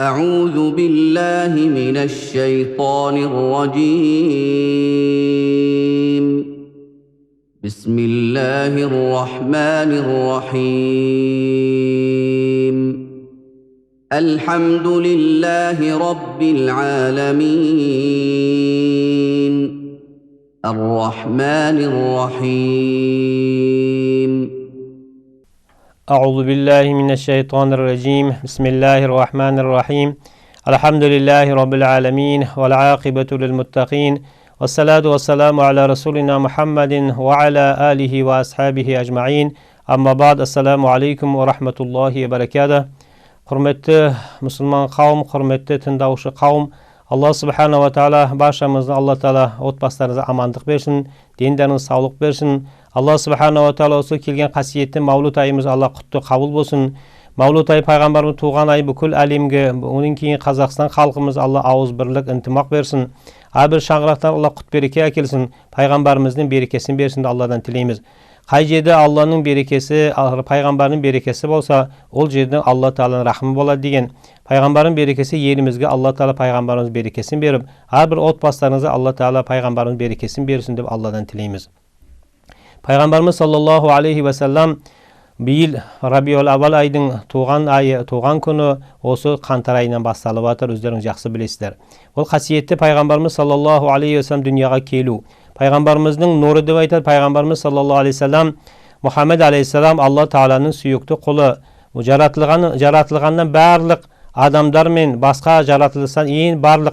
أعوذ بالله من الشيطان الرجيم. بسم الله الرحمن الرحيم. الحمد لله رب العالمين. الرحمن الرحيم. أعوذ بالله من الشيطان الرجيم. بسم الله الرحمن الرحيم. الحمد لله رب العالمين والعاقبة للمتقين والصلاة والسلام على رسولنا محمد وعلى آله وأصحابه أجمعين. أما بعد السلام عليكم ورحمة الله وبركاته. Hürmetli Müslüman kavm, hürmetli tındavuşu kavm, Allah subhanahu wa ta'ala başımızda Allah ta'ala otbaslarınıza amanlık versin, dinlerinize sağlık versin. Allah subhanahu wa ta'ala olsa kelgen qasiyetli Mavlud ayımız Allah qutlu qabul bolsun. Mavlud ayı Peygamberimiz tuğan ayı бүкіл әлемге, onun keyin Қазақстан халқымыз Allah ağız birlik intimaq versin. Abir şаңıraqtan Allah qut bereke әкелсін, Peygamberimizin berekesini versin de Allah'dan tileyimiz. Qay жерде Allah'ın berekesi, Peygamberinin berekesi bolsa, ol жерде Allah Teala'nın rahmi bolar degen. Peygamberin berekesi yerimizge Allah Teala Peygamberimiz berekesini berip, har bir otbaslarınıza Allah Teala Peygamberimiz berekesini bersin deb Allah'dan tileyimiz. Peygamberimiz sallallahu aleyhi ve sellem bir yıl Rabiul Avval ayının tuğan günü osu qantar ayından başlalıp atar, özleriniz yaxşı bilesizler. Ol qasiyetli Peygamberimiz sallallahu aleyhi ve sellem dünyaga kelu. Peygamberimizin nuru deb aytar. Peygamberimiz sallallahu aleyhi ve sellem Muhammed aleyhisselam Allah Teala'nın suyuktu kulu. Jaratilgandan barliq adamlar men başqa jaratılsan en barliq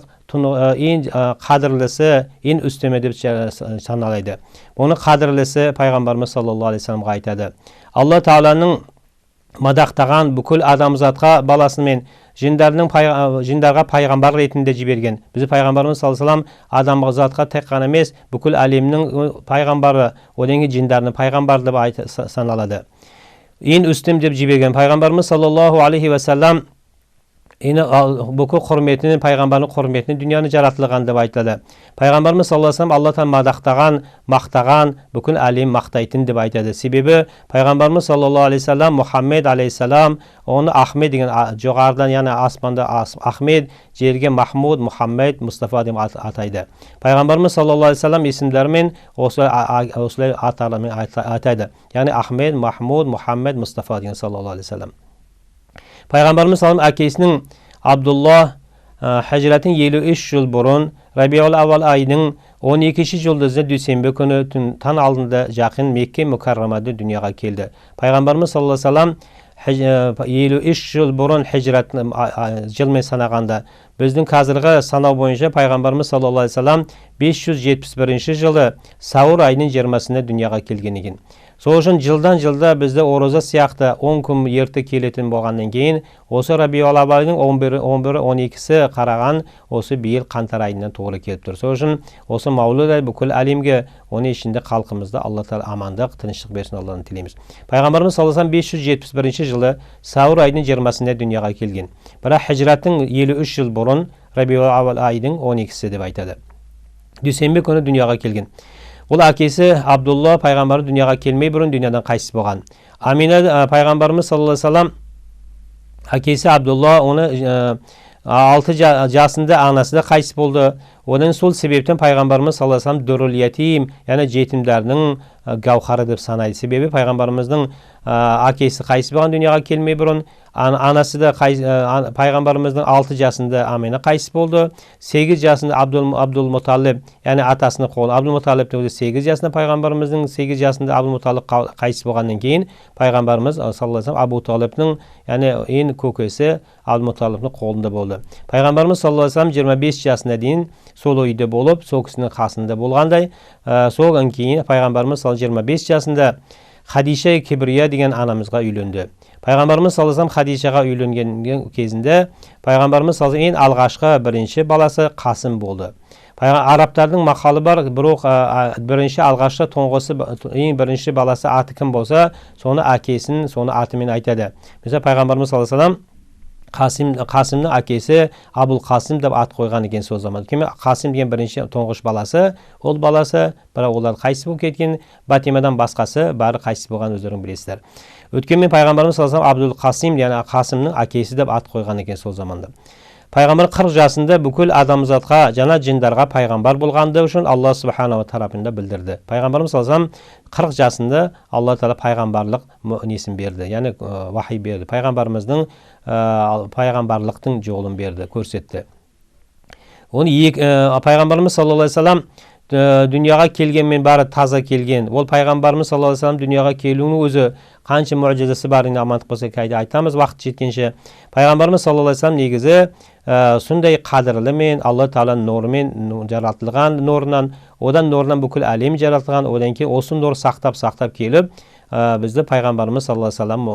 en qadırlısı, en üstüme deb sanalaydı. Bunu qadırlısı Peygamberimiz sallallahu aleyhi ve sellem aytadi. Allah Teala'nın madaqtagan бүкіл адамзатқа баласын мен жиндарга пайғамбар ретінде жіберген. Bizi Peygamberimiz sallallahu aleyhi ve sellem адамзатқа тек қана емес, бүкіл әлемнің пайғамбары, одан кейін жиндарны пайғамбар деп саналады. En üstüm деп жіберген Peygamberimiz sallallahu aleyhi ve sellem бүкіл құрметini, Peygamberin құрметini dünyanı jaratılgan deb aytılады. Peygamberimiz sallallahu aleyhi ve sellem Allah'tan madaqtagan, maqtagan, бүкіл әлем maqtaytın deb aytadi. Sebebi Peygamberimiz sallallahu aleyhi ve sellem Muhammed aleyhisselam onu Ahmed degan jo'g'aridan, ya'ni osmonda Ahmed, yerga Mahmud, Muhammed, Mustafa deb ataydi. Peygamberimiz sallallahu aleyhi ve sellem isimlarimen o'slar atarlarni ataydi. Ya'ni Ahmed, Mahmud, Muhammed, Mustafa degan sallallahu aleyhi ve sellem. Peygamberimiz sallallahu aleyhi ve sellem'in Abdullah hicretin 53 yıl burun Rabiul Avval ayının 12 yıldızı Düshanbe günü tan aldığında yakın Mekke Mükerreme'de dünyaya geldi. Peygamberimiz sallallahu aleyhi ve sellem 53 yıl burun hicret yılmen sanaganda bizning қазіргі sanao boyunca Peygamberimiz sallallahu aleyhi ve sellem 571 yılı Savur ayının 20'sinde dünyaya kelgen ekan. Сол үшін жылдан-жылда бізде ораза сияқты 10 күн ерте келетін болғаннан кейін, осы Рабиул Аввалдың 11-12-сі қараған осы биыл қаңтар айынан тоғры келіп тұр. Сол үшін осы Мавлуд айы бүкіл әлемге, оның ішінде халқымызда Алла Тағала амандық, тыныштық берсін, Алладан тілейміз. Пайғамбарымыз саллаллаху алейхи ва саллям 571 жылы Саур айының 20-сінде дүнияға келген. Бірақ хижраттың 53 жыл бұрын Рабиул Аввал айының 12-сі деп айтады. Дүйсенбі күні дүнияға келген. Ол әкесі Абдулла пайғамбары дүнияға келмей бұрын дүниядан қайтыс болған. Амина пайғамбарымыз саллаллаху алейхи ва саллям әкесі Абдулла оны 6 жасында анасы да қайтыс болды. Одан сол себептен пайғамбарымыз саллаллаху алейхи ва саллям дүрул ятим, яғни жетімдердің гауһары деп санайды. Себебі пайғамбарымыздың әкесі қайтыс болған дүнияға келмей бұрын, анасы да пайғамбарымыздың 6 жасында Амина қайтыс болды. 8 жасында Абдул Муталиб, яғни атасының қолы Абдул Муталибтің өзі 8 жасында, пайғамбарымыздың 8 жасында Абдул Муталиб қайтыс болғаннан кейін пайғамбарымыз саллаллаху алейхи ва саллям Абу Талибтің, яғни ең көкесі Абдул Муталибтің қолында болды. Пайғамбарымыз саллаллаху алейхи ва саллям 25 жасына дейін сол үйде болып, сол кісінің қасында болғандай, содан кейін пайғамбарымыз 25 жасында Хадиша Кибрия деген анамызға үйленді. Пайғамбарымыз саллаллаху алейхи ва саллям Хадишаға үйленген кезінде пайғамбарымыз саллаллаху алейхи ва саллям ең алғашқы бірінші баласы Қасым болды. Арабтардың мақалы бар, бірақ бірінші алғашқы тоңғысы, ең бірінші баласы аты кім болса, соны әкесін, соны атымен айтады. Mesela пайғамбарымыз саллаллаху алейхи ва саллям Қасымның әкесі Абул Қасым деп ат қойған екен сол zaman. Қасым деген бірінші тоңғыш баласы, ол баласы, бірақ олар қайтыс болып кеткен, Батимадан басқасы бәрі қайтыс болған, өздерің білесіздер. Өткен мен пайғамбарымыз саллаллаху алейхи Абдул Қасим, яғни Қасымның әкесі деп ат қойған екен сол заманда. Пайғамбар 40 жасында бүкіл адамзатқа, жана жиндарға пайғамбар болғандығы үшін Алла субханала тарапында білдірді. Пайғамбарымыз саллаллаху алейхи 40 жасында Алла Тағала пайғамбарлық несін берді, яғни вахи берді. Пайғамбарымыздың пайғамбарлықтың жолын берді, көрсетті. Оны пайғамбарымыз саллаллаху алейхи вассалам дүнияға келгенмен бары таза келген. Ол пайғамбарымыз саллаллаху алейхи вассалам дүнияға келуінің өзі қанша мұғжизасы бар, енді амандық болса қайда айтамыз уақыт жеткенше. Пайғамбарымыз саллаллаху алейхи вассалам негізі сондай қадірлі мен Алла Тағаланың нұрымен жаратылған нұрынан, одан нұрынан бүкіл әлем жаратылған, одан кейін осы нұр сақтап келіп бізді пайғамбарымыз саллаллаху алейхи вассалам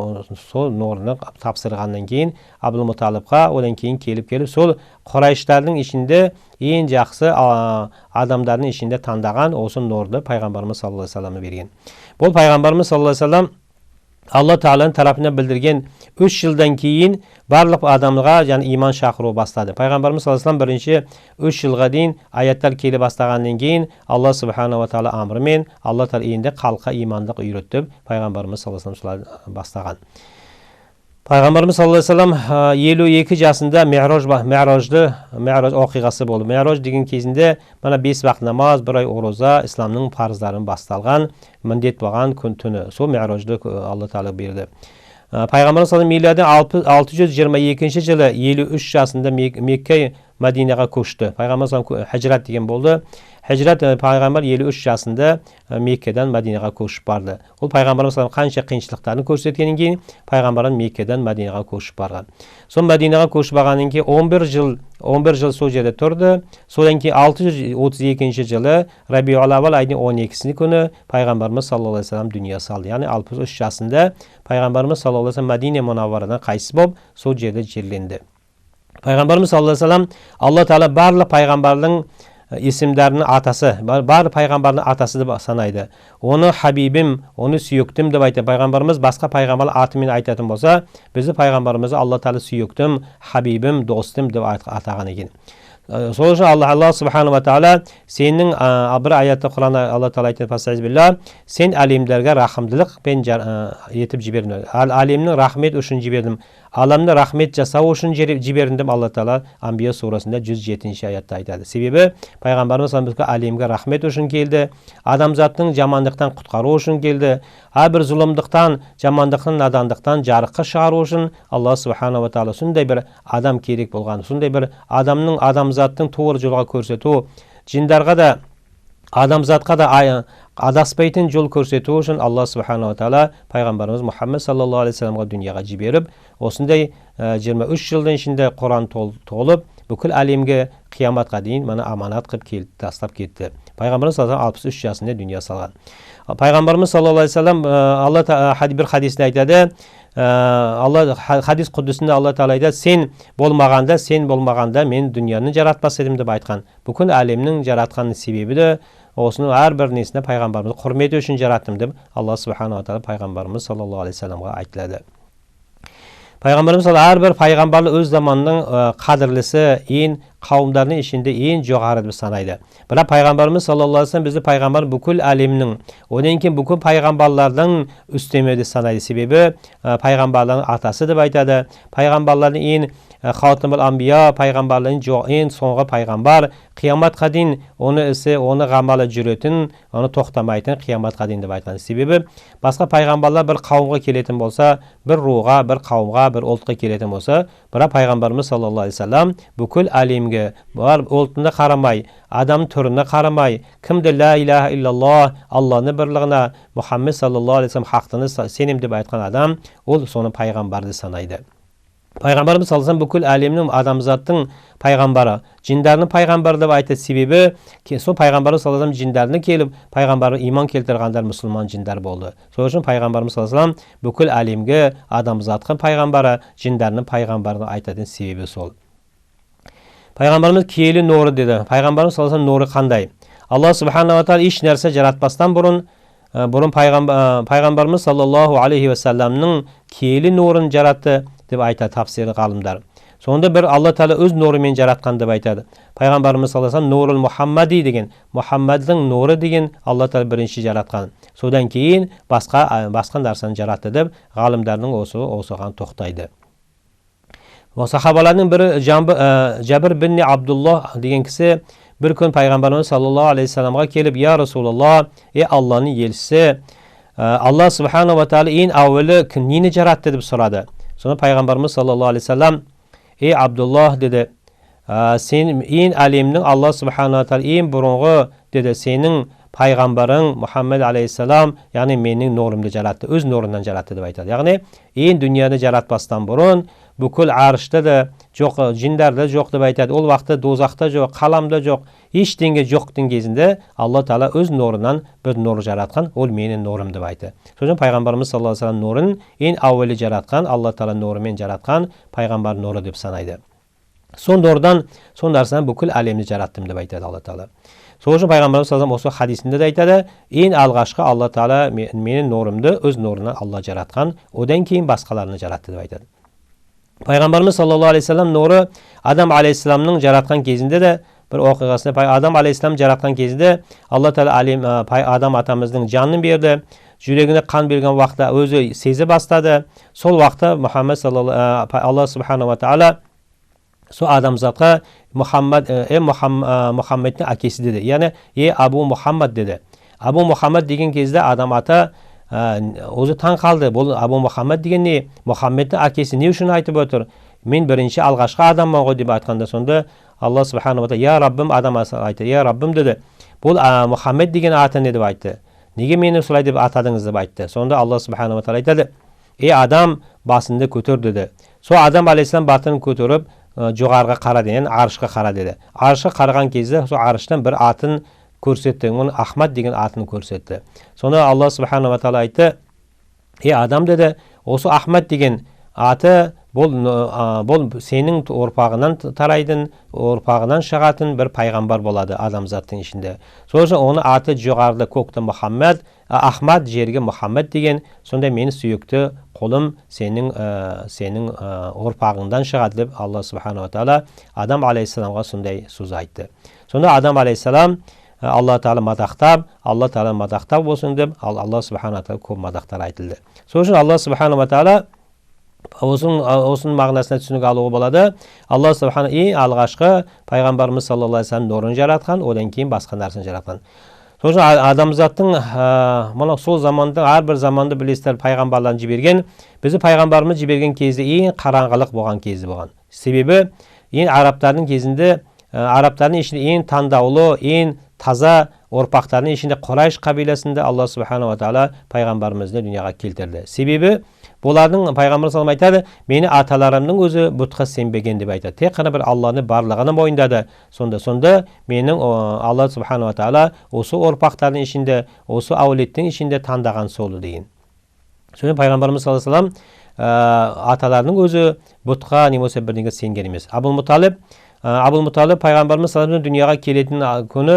сол нұрны тапсырғаннан кейін Абдул Муталибқа, одан кейін келіп сол Құрайыштардың ішінде ең жақсы адамдардың ішінде таңдаған осы нұрды пайғамбарымыз саллаллаху алейхи вассалам берген. Бұл пайғамбарымыз саллаллаху алейхи вассалам Алла Тағаланың тарапынан білдірген 3 жылдан кейін барлық адамға яғни иман шақыру бастады. Пайғамбарымыз саллаллаху алейхи вассалам бірінші 3 жылға дейін аяттар келе бастағаннан кейін Алла субханала тағала амрымен Алла Тағала енді халыққа имандық үйретіп пайғамбарымыз саллаллаху алейхи вассалам бастаған. Пайғамбарымыз саллаллаху алейхи вассалам 52 жасында Ми'раж оқиғасы болды. Ми'раж деген кезінде мына 5 вақт намаз, 1 ай ораза, исламның парыздарын басталған, міндет болған күн түні. Сол Ми'ражды Алла Тағала берді. Пайғамбарымыз саллаллаху алейхи вассалам 622 жылы 53 жасында Мекке Мәдинеға көшті. Пайғамбарымыз хижрат деген болды. Хижрат пайғамбар 53 жасында Меккеден Мәдинеға көшіп барды. Ол пайғамбарымыз қанша қиыншылықтарын көрсеткеннен кейін пайғамбарымыз Меккеден Мәдинеға көшіп барған. Сол Мәдинеға көшіп барғаннан кейін 11 жыл сол жерде тұрды. Содан кейін 632 жылы Рабиул Ауал айының 12 күні пайғамбарымыз саллаллаху алейхи вассалам дүние салды. Яғни 63 жасында пайғамбарымыз саллаллаху алейхи вассалам Мәдине Мұнавварадан қайтыс болып сол жерде жерленді. Пайғамбарымыз саллаллаху алейхи вассалам Алла Тағала барлық пайғамбардың есімдерінің атасы, бар пайғамбардың атасы деп санайды. Оны хабибім, оны сүйіктім деп айтады. Пайғамбарымыз басқа пайғамбар атымен айтатын болса, бізді пайғамбарымызды Алла Тағала сүйіктім, хабибім, достым деп атаған екен. Сол үшін Алла субханала тағала сенің бір аятта Құранда Алла Тағала айтады: сен әлемдерге рахымдылықпен етіп жібердің. Әлемнің рахмет үшін жібердім. Аламны рахмет жасау үшін жібердім деп Алла Тағала Анбия сурасында 107 аятта айтады. Себебі пайғамбарымыз әлемге рахмет үшін келді, адамзаттың жамандықтан құтқару үшін келді, әрбір зұлымдықтан, жамандықтан, надандықтан жарыққа шығару үшін Алла субханала тағала сондай бір адам керек болған, сондай бір адамзаттың туғыр жолға көрсету, жиндарға да адамзатқа да адаспайтын жол көрсету үшін Алла субханала тағала пайғамбарымыз Мұхаммед саллаллаху алейхи вассаламға дүнияға жіберіп, осындай 23 жылдың ішінде Құран толып, бүкіл әлемге қияматқа дейін мына аманат қылып тастап кетті. Пайғамбарымыз 63 жасында дүние салған. Пайғамбарымыз саллаллаху алейхи вассалам Алла бір хадисте айтады, хадис құддысында Алла Тағала айтады: сен болмағанда мен дүнияны жаратпас едім деп айтқан. Бүкіл әлемнің жаратқанның себебі де осының әрбір несіне пайғамбарымызды құрметі үшін жараттым деп Алла субханала тағала пайғамбарымыз саллаллаху алейхи вассаламға айтылады. Пайғамбарымыз әрбір пайғамбарлы өз заманының қадірлісі, ең қауымдардың ішінде ең жоғары деп санайды. Бірақ пайғамбарымыз саллаллаху алейхи вассалам бізді пайғамбар бүкіл әлемнің, одан кейін бүкіл пайғамбарлардың үстеме деп санайды. Себебі пайғамбарлардың атасы деп айтады. Пайғамбарлардың ең Хатимул Анбия, пайғамбарлардың ең соңғы пайғамбар, қияматқа дейін оны ісі, оны ғамалы жүретін, оны тоқтамайтын қияматқа дейін деп айтқан. Себебі басқа пайғамбарлар бір қауымға келетін болса, бір руға, бір қауымға, бір ұлтқа келетін болса, бірақ пайғамбарымыз саллаллаху алейхи вассалам бүкіл әлемге бар ұлтына қарамай, адам түріне қарамай, кімді ла илаха иллаллах, Алланы бірлігіне, Мұхаммед саллаллаху алейхи вассалам хақтыны сенем деп айтқан адам, ол соны пайғамбарды санайды. Пайғамбарымыз саллаллаху алейхи вассалам бүкіл әлемнің адамзаттың пайғамбары, жиндарының пайғамбары деп айтады. Себебі сол пайғамбарымыз саллаллаху алейхи вассалам жиндарына келіп, пайғамбары иман келтірғандар мұсылман жиндар болды. Сол үшін пайғамбарымыз саллаллаху алейхи вассалам бүкіл әлемге адамзаттың пайғамбары, жиндарының пайғамбарын айтатын себебі сол. Пайғамбарымыз киелі нұры деді. Пайғамбарымыз саллаллаху алейхи вассалам нұры қандай? Алла субханала тағала еш нәрсе жаратпастан бұрын пайғамбарымыз саллаллаху алейхи вассаламның киелі нұрын жаратты деп айтады тафсир ғалымдар. Sonda bir Alloh taolo o'z nuriмен jaratgan deb aytadi. Payg'ambarimiz sollallohu alayhi vasallam nurul Muhammadi degan, Muhammadning nuri degan Alloh taolo birinchi jaratgan. So'dan keyin boshqa narsani jaratdi deb g'olimlarning o'sigan to'xtaydi. Va sahobalarning biri Jabir bin Abdulloh degan kishi bir kun payg'ambarimiz sollallohu alayhi vasallamga kelib, "Ya Rasululloh, ey Allohning elchisi, Alloh subhanahu va taolo eng avvali neni jaratdi?" deb so'radi. Sonra payg'ambarimiz sollallohu alayhi vasallam, "Ey Abdulloh," dedi, "sen eng alimning Alloh subhanahu va taolo eng burungi," dedi, "sening payg'ambaring Muhammad alayhissalom, ya'ni mening nurimni jaratdi, o'z nuridan jaratdi" deb aytadi. Ya'ni eng dunyoni jaratmasdan burun bukul arshda da yo'q, jinlarda yo'q deb aytadi. O vaqtda do'zaxda yo'q, qalamda yo'q, hech dinga yo'qning kezinde Alloh taolo o'z nuridan bir nur jaratgan, o mening nurim deb aytadi. So'ng payg'ambarimiz sollallohu alayhi vasallam nurini eng avvali jaratgan, Alloh taolo nurimen jaratgan payg'ambar nuri deb sanaydi. Son nurdan son narsadan bukul alamni jaratdim deb aytadi Alloh taolo. So'ng payg'ambarimiz sollallohu alayhi vasallam o'sha hadisida da aytadi, eng alg'ashqi Alloh taolo mening nurimni o'z nuridan Alloh jaratgan, odan keyin boshqalarni jaratdi deb aytadi. Payg'ambarimiz sollallohu alayhi vasallam nuri Adam alayhissalomning jaratgan kezida da bir voqeasida Adam alayhissalom jaratgan kezida Alloh taolo Adam atamizning jonini berdi. Yuragine qon bergan vaqtda o'zi seza boshladi. Sol vaqtda Muhammad sallallohu Alloh subhanahu va taolo so odamzodga Muhammadning akasi dedi. Ya'ni Abu Muhammad dedi. Abu Muhammad degan kezda Adam ata o'zi tan qoldi. Bu Abu Muhammad degan ne? Muhammadning akasi ne uchun aytib o'tir? Men birinchi alg'ashqi odamman deb aytganda sonda Alloh subhanahu va taolo ya Rabbim Adam aytdi. Ya Rabbim dedi. Bu Muhammad degan ata ne deb aytdi. Nega meni sulay deb atadingiz deb aytdi. Sonda Alloh subhanahu va taolo aytadi. Ey Adam basini ko'tar dedi. So Adam alayhissalom batini ko'tarib jo'g'arga qaradi, ya'ni arshga qaradi dedi. Arshga qaragan kezda so arshdan bir atin ko'rsatdi. Uni Ahmad degan atini ko'rsatdi. Sonda Alloh subhanahu va taolo aytdi. Ey Adam dedi, o'sha Ahmad degan ati bol sening o'rpog'idan taraydin, o'rpog'idan shag'atin bir payg'ambar bo'ladi odamzodning ishinde. So'ng uni ati jo'g'arida ko'kda Muhammad, Ahmad yerga Muhammad degan, sonda meni suyukti qo'lim sening o'rpog'ingdan shag'at deb Alloh subhanahu va taolo Adam alayhissalomga shunday so'z aytdi. Sonda Adam alayhissalom Alloh taolo madaqtab bo'lsin deb Alloh subhanahu va taolo ko'p madaqlar aytildi. So'ng Alloh subhanahu va taolo o'zning ma'nosini tushunib olib bo'ladi. Alloh subhanahu eng alg'ashqi payg'ambarimiz sollallohu alayhi vasallam nurini jaratgan, undan keyin boshqa narsani jaratgan. So'ng odamzodning mana shu zamonda har bir zamonda bilasizlar payg'ambarlarni jibergan. Bizni payg'ambarimiz jibergan kezda eng qarong'ilik bo'lgan kezi bo'lgan. Sababi eng arablarning kezinde arablarning ishida eng tandavli, eng toza o'rpaqlarning ishida Quraysh qabilasida Alloh subhanahu va taolo payg'ambarimizni dunyoga keltirdi. Sababi bularning payg'ambar sallam aytadi, meni atalarimning o'zi butga senbegan deb aytadi. Teqana bir Allohning barlig'ini mo'yindadi. Sonda mening Alloh subhanahu va taolo o'sha o'rpaqlarning ishida, o'sha avlodning ishida tandagan so'li deyin. So'ng payg'ambarimiz sallallohu alayhi vasallam atalarning o'zi butga nima bo'lsa bir nega sengan emas. Abul Muttalib payg'ambarimiz sallallohu alayhi vasallam dunyoga keladigan kuni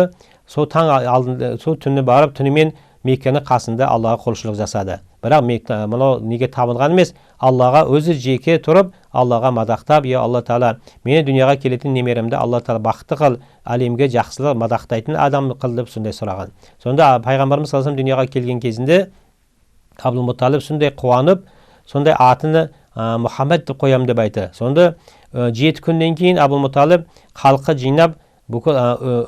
so tang oldinda so tunni borib tunimen Mekkani qasında Allohga qulchilik jasadi. Biroq Mekka mana nega tabingan emas, Allohga o'zi jeki turib, Allohga madaqtab, ya Alloh taolo meni dunyoga keladigan nemerimda Alloh taolo baxtli qil, alimga yaxshilik madaqtaytin odam qil deb shunday so'ragan. Sonda payg'ambarimiz sallallohu alayhi vasallam dunyoga kelgan kezinde Abdul Muttalib shunday quvonib, shunday atini Muhammad deb qo'yam deb aytdi. Sonda 7 kundan keyin Abdul Muttalib xalqqa jinab bu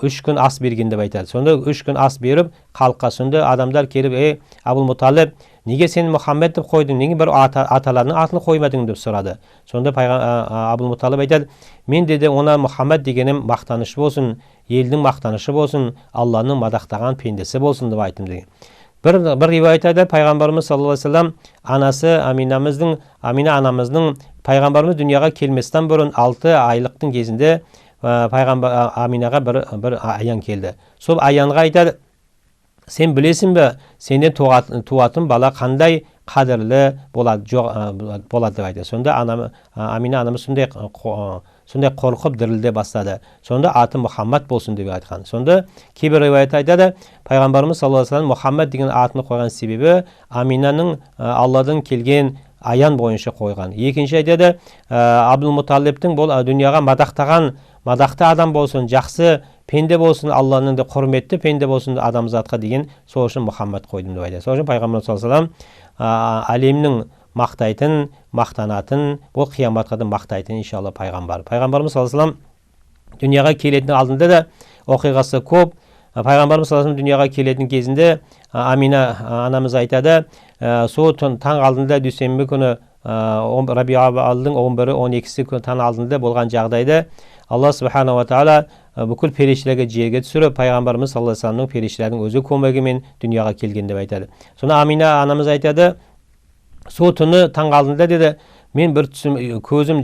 3 kun as bergin deb aytadi. Sonda 3 kun as berib xalqqa sonda odamlar kelib, "Ey Abul Muttalib, nega sen Muhammad deb qo'yding? Nega bir atalarning atini qo'ymading?" deb so'radi. Sonda Abul Muttalib aytadi, "Men dedi, ona Muhammad deganim maqtanish bo'lsin, elning maqtanishi bo'lsin, Allohning madaqtagan pendisi bo'lsin" deb aytdim degan. Bir rivoyatda payg'ambarimiz sollallohu alayhi vasallam anasi Amina anamizning payg'ambarimiz dunyoga kelmasdan burun 6 oylikning kezinde payg'ambar Aminaga bir ayan keldi. So'b ayanga aytadi, "Sen bilesinmi, sendan tug'atin bola qanday qadrli bo'ladi" deb aytadi. Sonda Amina anamiz shunday qo'rqib dirilday boshladi. Sonda ati Muhammad bo'lsin deb aytgan. Sonda bir rivoyat aytadi, payg'ambarimiz sollallohu alayhi vasallam Muhammad degan atni qo'ygan sababi Aminaning Allohdan kelgan аян бойынша қойған. Екінші айтады, Абдул-Муталибтің бұл дүнияға мадақты адам болсын, жақсы пенде болсын, Алланың да құрметті пенде болсын адамзатқа деген, сол үшін Мұхаммад қойдым деп айтады. Сол үшін пайғамбар саллаллаху алейхи вассалам әлемнің мақтайтын, мақтанатын, бұл қияматқа да мақтайтын иншалла пайғамбар. Пайғамбарымыз саллаллаху алейхи вассалам дүнияға келетін алдында да оқиғасы көп. Пайғамбарымыз саллаллаху алейхи вассалам дүнияға келетін кезінде Амина анамыз айтады, сол таң алдында дүйсенбі күні Рабиғ-ал-аввалдың 11-12 күн таң алдында болған жағдайда Алла субханала ва тағала бүкіл періштелерге жерге түсіріп, пайғамбарымыз саллаллаху алейхи вассаламның періштелердің өзі көмегімен дүнияға келген деп айтады. Сонда Амина анамыз айтады, сол түні таң алдында деді, мен бір көзім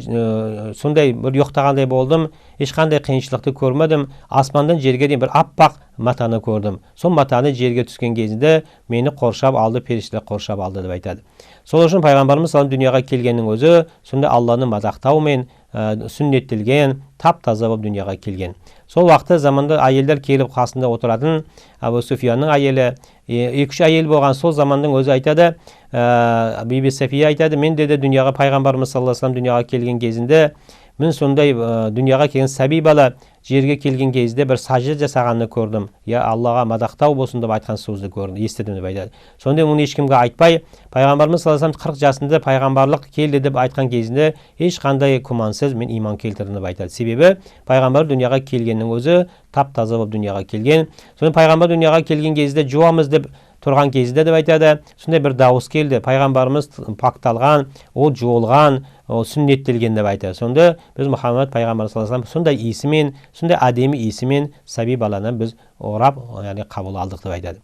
сондай бір ұйықтағандай болдым, ешқандай қиыншылықты көрмедім, аспандан жерге дейін бір аппақ матаны көрдім. Сол матаны жерге түскен кезінде мені қоршап алды, періштелер қоршап алды деп айтады. Сол үшін пайғамбарымыз саллаллаху алейхи вассалам дүнияға келгеннің өзі сонда Алланы мадақтаумен сүннеттелген, тап-таза болып дүнияға келген. Сол уақытта заманда әйелдер келіп қасында отыратын, Абу Суфиянның әйелі, 2-3 әйел болған. Сол замандың өзі айтады, Биби Сафия айтады, мен деді дүнияға пайғамбарымыз саллаллаху алейхи вассалам дүнияға келген кезінде, мен сондай дүнияға келген сәби бала жерге келген кезде бір сажда жасағанды көрдім. Я Аллаға мадақтау болсын деп айтқан сөзді көрдім, естідім деп айтады. Сонда оны ешкімге айтпай, пайғамбарымыз саллаллаху алейхи вассалам 40 жасында пайғамбарлық келді деп айтқан кезінде ешқандай күмәнсіз мен иман келтірдім деп айтады. Себебі пайғамбар дүнияға келгеннің өзі тап-таза болып дүнияға келген. Сонда пайғамбар дүнияға келген кезде жуамыз деп тұрған кезде деп айтады, сондай бір дауыс келді. Пайғамбарымыз пакталған, ол жуылған, ол сүннеттелген деп айтады. Сонда біз Мұхаммад пайғамбар саллаллаху алейхи вассалам сондай иісімен, сондай әдемі иісімен сәби баланы біз орап, яғни қабыл алдық деп айтады.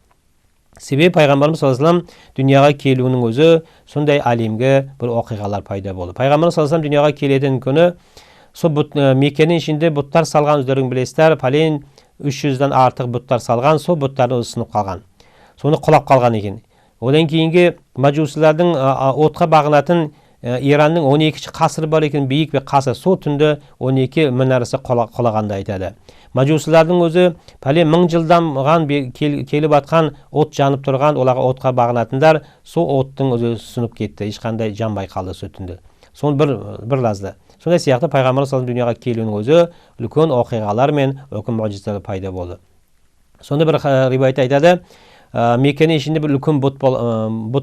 Себебі пайғамбарымыз саллаллаху алейхи вассалам дүнияға келуінің өзі сондай әлемге бір оқиғалар пайда болды. Пайғамбарымыз саллаллаху алейхи вассалам дүнияға келетін күні сол Меккенің ішінде бұттар салған, өздерің білесіздер, пәлен 300-ден артық бұттар салған, сол бұттарды сынып қалған. Соны құлап қалған екен. Одан кейінгі мәжусилардың отқа бағынатын Иранның 12 қасыры бар екен, биік бір қасыр. Сол түнді 12 мінарасы құлағанды айтады. Мәжусилардың өзі пәлен 1000 жылдан келіп атқан от жанып тұрған, оларға отқа бағынатындар, сол оттың өзі сынып кетті. Ешқандай жанбай қалды сол түнді. Соны бір лазды. Сондай сияқты пайғамбар саллаллаху алейхи вассалам дүнияға келуінің өзі үлкен оқиғалар мен үлкен мұғжизалар пайда болды. Сонда бір риwayat айтады, Меккенің ішінде бір үлкен бұт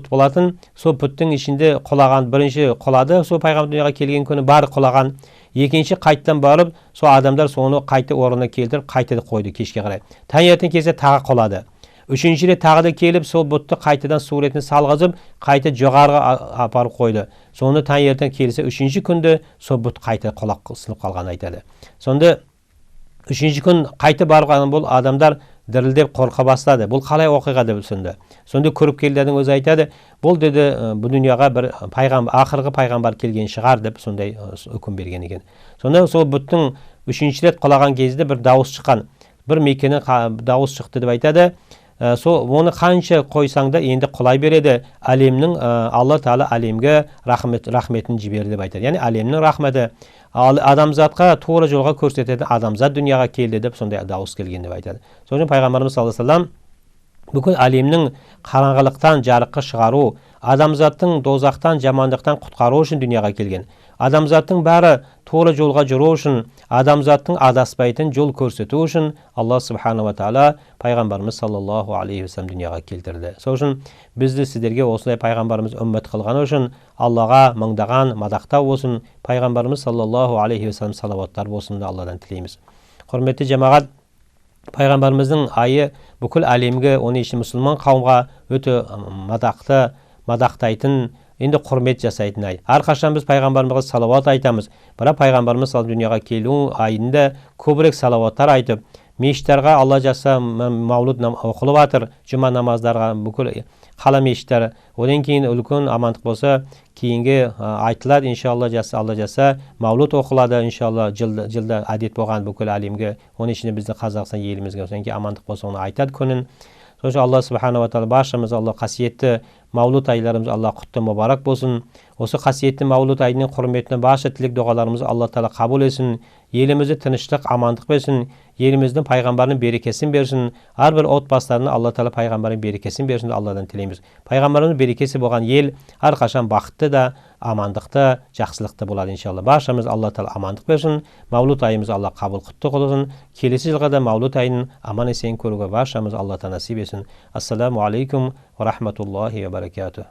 болатын, сол бұттың ішінде құлаған, бірінші құлады, сол пайғамбар дүнияға келген күні бары құлаған, екінші қайттан барып, сол адамдар соны қайта орнына келтіріп, қайта қойды кешке қарай. Таңертең келсе тағы құлады. Үшінші рет тағы да келіп, сол бұтты қайтадан суретіне салғызып, қайта жоғарыға апарып қойды. Соны таңертең келсе, үшінші күнде сол бұт қайта сынып қалған айтады. Сонда үшінші күн қайта барып қалған бұл адамдар дірілдеп қорқа бастады. Бұл қалай оқиға деп түсінді. Сонда көріп келдердің өзі айтады, бұл деді бұл дүнияға бір ақырғы пайғамбар келген шығар деп сондай үкім берген екен. Сонда сол бұттың үшінші рет құлаған кезде бір дауыс шыққан. Бір Меккенен дауыс шықты деп айтады. Сол оны қанша қойсаң да енді құлай береді. Әлемнің Алла Тағала әлемге рахметін жіберді деп айтады. Яғни әлемнің рахметі адамзатқа тура жолға көрсетеді, адамзат дүнияға келді деп сондай дауыс келген деп айтады. Сосын пайғамбарымыз саллаллаху алейхи вассалам бүкіл әлемнің қараңғылықтан жарыққа шығару, адамзаттың дозақтан, жамандықтан құтқару үшін дүнияға келген. Адамзаттың бәрі тура жолға жүру үшін, адамзаттың адаспайтын жол көрсету үшін Алла субханала ва тағала пайғамбарымыз саллаллаху алейхи вассалам дүнияға келтірді. Сол үшін бізді сіздерге осылай пайғамбарымыз үммет қылғаны үшін Аллаға мыңдаған мадақтау болсын, пайғамбарымыз саллаллаху алейхи вассалам салауаттар болсын да Алладан тілейміз. Құрметті жамағат, пайғамбарымыздың айы бүкіл әлемге, оның ішінде мұсылман қауымға өте мадақтайтын, енді құрмет жасайтын ай. Әрқашан біз пайғамбарымызға салауат айтамыз. Бірақ пайғамбарымыз дүнияға келу айында көбірек салауаттар айтып, мешіттарға Алла жаса маулуд оқылып жатыр, жұма намаздарға бүкіл қала мешіттері. Одан кейін үлкен амандық болса, кейінгі айтылады, иншалла Алла жаса маулуд оқылады, иншалла жылда әдет болған бүкіл әлемге, оның ішінде біздің Қазақстан елімізге. Одан кейін амандық болса, оны айтады күнін. Сосын Алла субханала ва тағала баршамыз Алла қасиетті маулуд айларымыз Алла құтты мұбарак болсын. Осы қасиетті маулуд айының құрметіне барша тілек дұғаларымыз Алла Тағала қабыл етсін. Елімізде тыныштық, амандық берсін. Еліміздің пайғамбарының берекесін берсін. Әрбір отбасыларына Алла Тағала пайғамбарының берекесін берсін, Алладан тілейміз. Пайғамбарының берекесі болған ел әрқашан бақытты да, амандықты, жақсылықты болады иншалла. Баршамыз Алла Тағала амандық берсін. Маулуд айымыз Алла қабыл құтты қылсын. Келесі жылға да Маулуд айын аман есен көруге баршамыз Алла Тағала насип етсін. Ассаламу алейкум ва рахматуллахи ва баракатух.